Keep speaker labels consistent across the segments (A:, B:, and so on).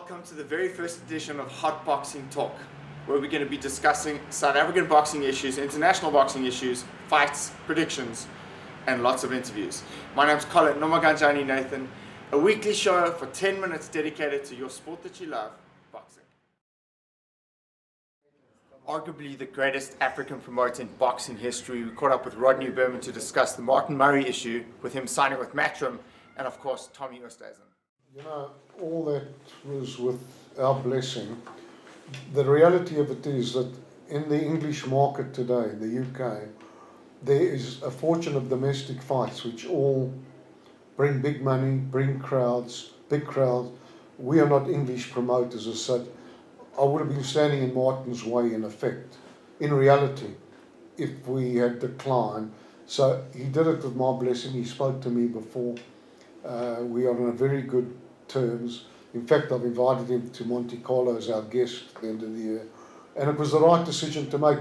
A: welcome to the very first edition of Hot Boxing Talk, where we're going to be discussing South African boxing issues, international boxing issues, fights, predictions, and lots of interviews. My name's Colin Nomaganjani Nathan, a weekly show for 10 minutes dedicated to your sport that you love, boxing. Arguably the greatest African promoter in boxing history, we caught up with Rodney Berman to discuss the Martin Murray issue, with him signing with Matchroom, and of course Tommy Oosthuizen.
B: You know, all that was with our blessing. The reality of it is that in the English market today, in the UK, there is a fortune of domestic fights which all bring big money, bring crowds, big crowds. We are not English promoters as such. I would have been standing in Martin's way in effect, in reality, if we had declined. So he did it with my blessing. He spoke to me before. We are on a very good terms. In fact, I've invited him to Monte Carlo as our guest at the end of the year. And it was the right decision to make.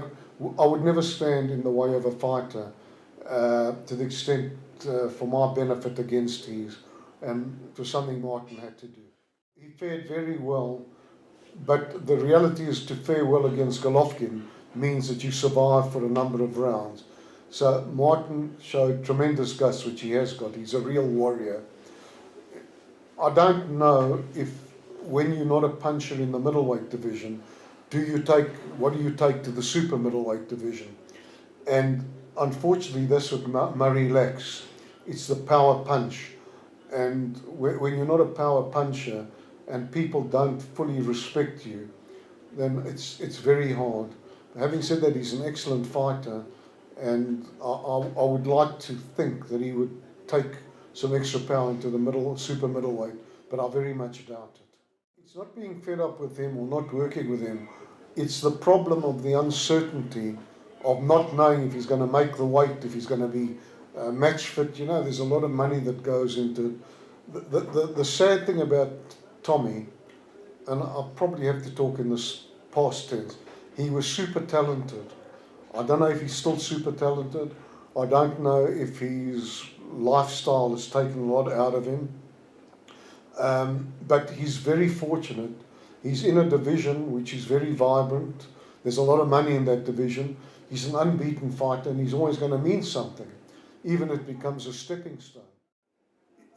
B: I would never stand in the way of a fighter to the extent for my benefit against his. And it was something Martin had to do. He fared very well, but the reality is to fare well against Golovkin means that you survive for a number of rounds. So Martin showed tremendous guts, which he has got. He's a real warrior. I don't know if, when you're not a puncher in the middleweight division, what do you take to the super middleweight division? And unfortunately, that's what Murray lacks. It's the power punch. And when you're not a power puncher and people don't fully respect you, then it's very hard. Having said that, he's an excellent fighter, and I would like to think that he would take some extra power into the super middleweight, but I very much doubt it. It's not being fed up with him or not working with him. It's the problem of the uncertainty of not knowing if he's going to make the weight, if he's going to be match fit. You know, there's a lot of money that goes into it. The sad thing about Tommy, and I'll probably have to talk in this past tense, he was super talented. I don't know if he's still super talented. I don't know if his lifestyle has taken a lot out of him. But he's very fortunate. He's in a division which is very vibrant. There's a lot of money in that division. He's an unbeaten fighter, and he's always going to mean something, even if it becomes a stepping stone.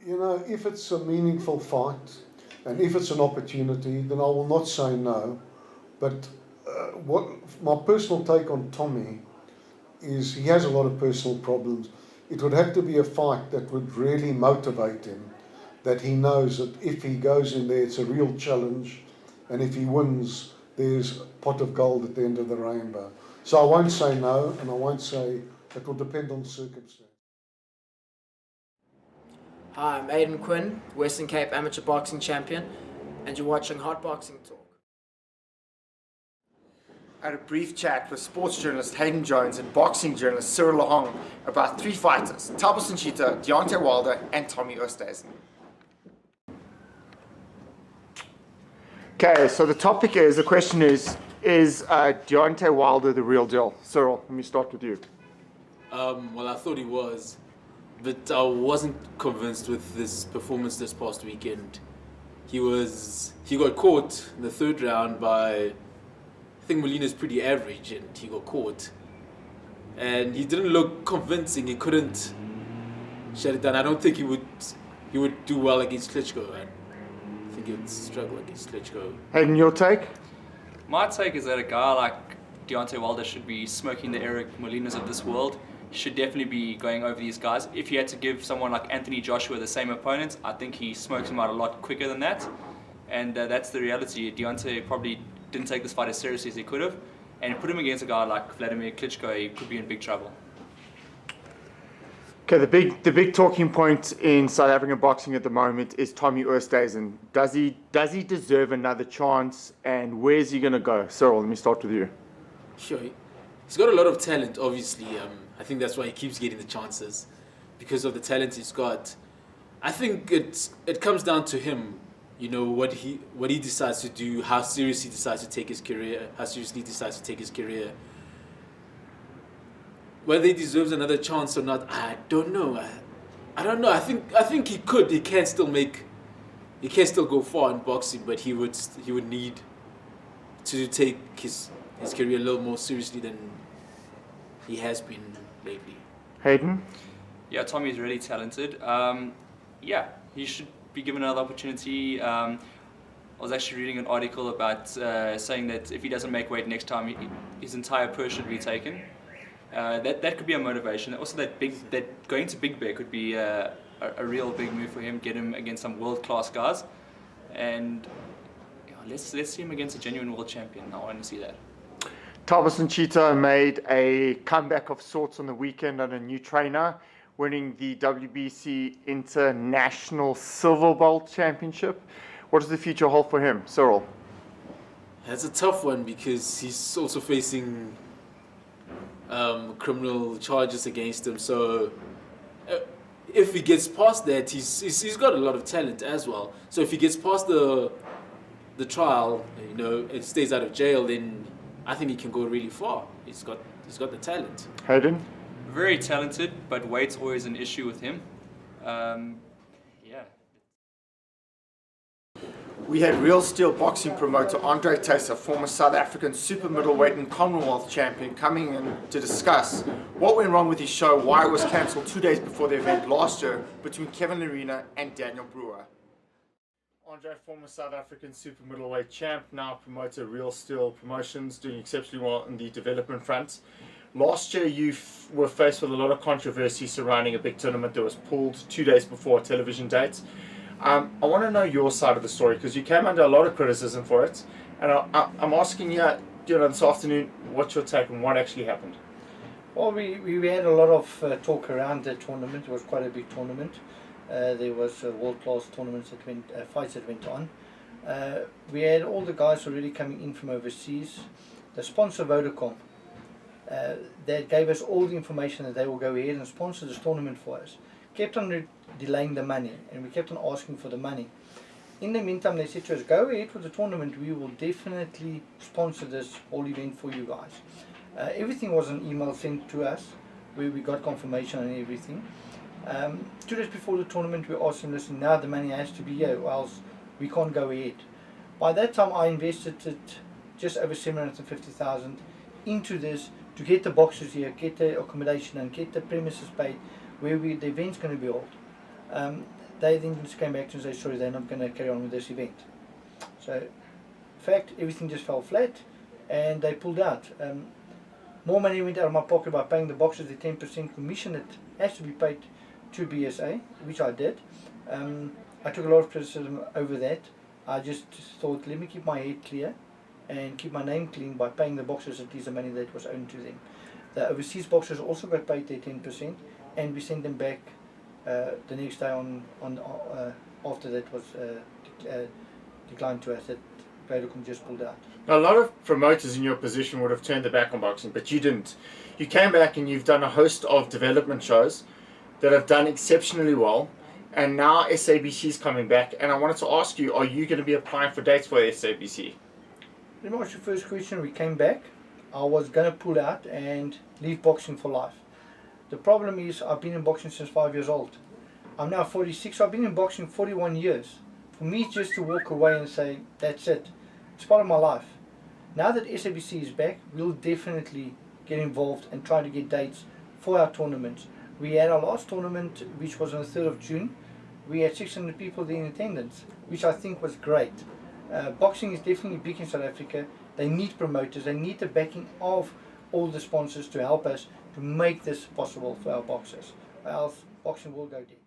B: You know, if it's a meaningful fight, and if it's an opportunity, then I will not say no. But what my personal take on Tommy is, he has a lot of personal problems. It would have to be a fight that would really motivate him, that he knows that if he goes in there, it's a real challenge, and if he wins, there's a pot of gold at the end of the rainbow. So I won't say no, and I won't say it will depend on circumstance.
C: Hi, I'm Aidan Quinn, Western Cape Amateur Boxing Champion, and you're watching Hot Boxing Talk.
A: I had a brief chat with sports journalist Hayden Jones and boxing journalist Cyril Lahong about three fighters, Thabo Sinchita, Deontay Wilder, and Tommy Oosthuizen. Okay, so the question is Deontay Wilder the real deal? Cyril, let me start with you.
D: Well, I thought he was, but I wasn't convinced with this performance this past weekend. He got caught in the third round by, I think Molina's pretty average, and he got caught. And he didn't look convincing. He couldn't shut it down. I don't think he would do well against Klitschko. I think he would struggle against Klitschko.
A: Hayden, your take?
E: My take is that a guy like Deontay Wilder should be smoking the Eric Molinas of this world. He should definitely be going over these guys. If he had to give someone like Anthony Joshua the same opponent, I think he smokes him out a lot quicker than that. And that's the reality. Deontay probably didn't take this fight as seriously as he could have, and put him against a guy like Vladimir Klitschko, he could be in big trouble.
A: Okay, the big talking point in South African boxing at the moment is Tommy Oosthuizen. Does he deserve another chance, and where's he going to go? Cyril, let me start with you.
D: Sure, he's got a lot of talent, obviously. I think that's why he keeps getting the chances, because of the talent he's got. I think it comes down to him. You know, what he decides to do, how seriously he decides to take his career, Whether he deserves another chance or not, I don't know. I don't know. I think he can still make he can still go far in boxing, but he would need to take his career a little more seriously than he has been lately.
A: Hayden?
E: Yeah, Tommy is really talented. Yeah, he should be given another opportunity. I was actually reading an article about saying that if he doesn't make weight next time, his entire purse should be taken. That could be a motivation. Also, that going to Big Bear could be a real big move for him. Get him against some world-class guys, and let's see him against a genuine world champion. I want to see that.
A: Thomas and Cheetah made a comeback of sorts on the weekend on a new trainer, winning the WBC International Silver Belt Championship. What does the future hold for him, Cyril?
D: That's a tough one because he's also facing criminal charges against him. So if he gets past that, he's got a lot of talent as well. So if he gets past the trial, and stays out of jail, then I think he can go really far. He's got the talent.
A: Hayden?
E: Very talented, but weight's always an issue with him. Yeah.
A: We had Real Steel boxing promoter Andre Teyser, former South African super middleweight and Commonwealth champion, coming in to discuss what went wrong with his show, why it was cancelled 2 days before the event last year between Kevin Lerena and Daniel Brewer. Andre, former South African super middleweight champ, now promoter Real Steel Promotions, doing exceptionally well in the development front. Last year you were faced with a lot of controversy surrounding a big tournament that was pulled 2 days before a television date. I want to know your side of the story because you came under a lot of criticism for it, and I'm asking you, this afternoon, what's your take on what actually happened?
F: Well, we had a lot of talk around the tournament. It was quite a big tournament. There was world-class tournaments that fights that went on. We had all the guys already coming in from overseas. The sponsor Vodacom, that gave us all the information that they will go ahead and sponsor this tournament for us. Kept on delaying the money, and we kept on asking for the money. In the meantime, they said to us, go ahead with the tournament, we will definitely sponsor this whole event for you guys. Everything was an email sent to us where we got confirmation on everything. 2 days before the tournament, we asked them, listen, now the money has to be here or else we can't go ahead. By that time, I invested just over 750,000 into this to get the boxes here, get the accommodation and get the premises paid where the event's going to be held. They then just came back to us and said, sorry, they're not going to carry on with this event. So, in fact, everything just fell flat and they pulled out. More money went out of my pocket by paying the boxers the 10% commission that has to be paid to BSA, which I did. I took a lot of criticism over that. I just thought, let me keep my head clear and keep my name clean by paying the boxers at least the money that was owed to them. The overseas boxers also got paid their 10%, and we sent them back the next day after that was declined to us, that Vodacom just pulled out.
A: Now, a lot of promoters in your position would have turned their back on boxing, but you didn't. You came back and you've done a host of development shows that have done exceptionally well, and now SABC is coming back, and I wanted to ask you, are you going to be applying for dates for SABC?
F: Let me ask you the first question. We came back. I was going to pull out and leave boxing for life. The problem is I've been in boxing since 5 years old. I'm now 46, so I've been in boxing 41 years. For me just to walk away and say, that's it. It's part of my life. Now that SABC is back, we'll definitely get involved and try to get dates for our tournaments. We had our last tournament, which was on the 3rd of June. We had 600 people there in attendance, which I think was great. Boxing is definitely big in South Africa. They need promoters. They need the backing of all the sponsors to help us to make this possible for our boxers. Or else boxing will go dead.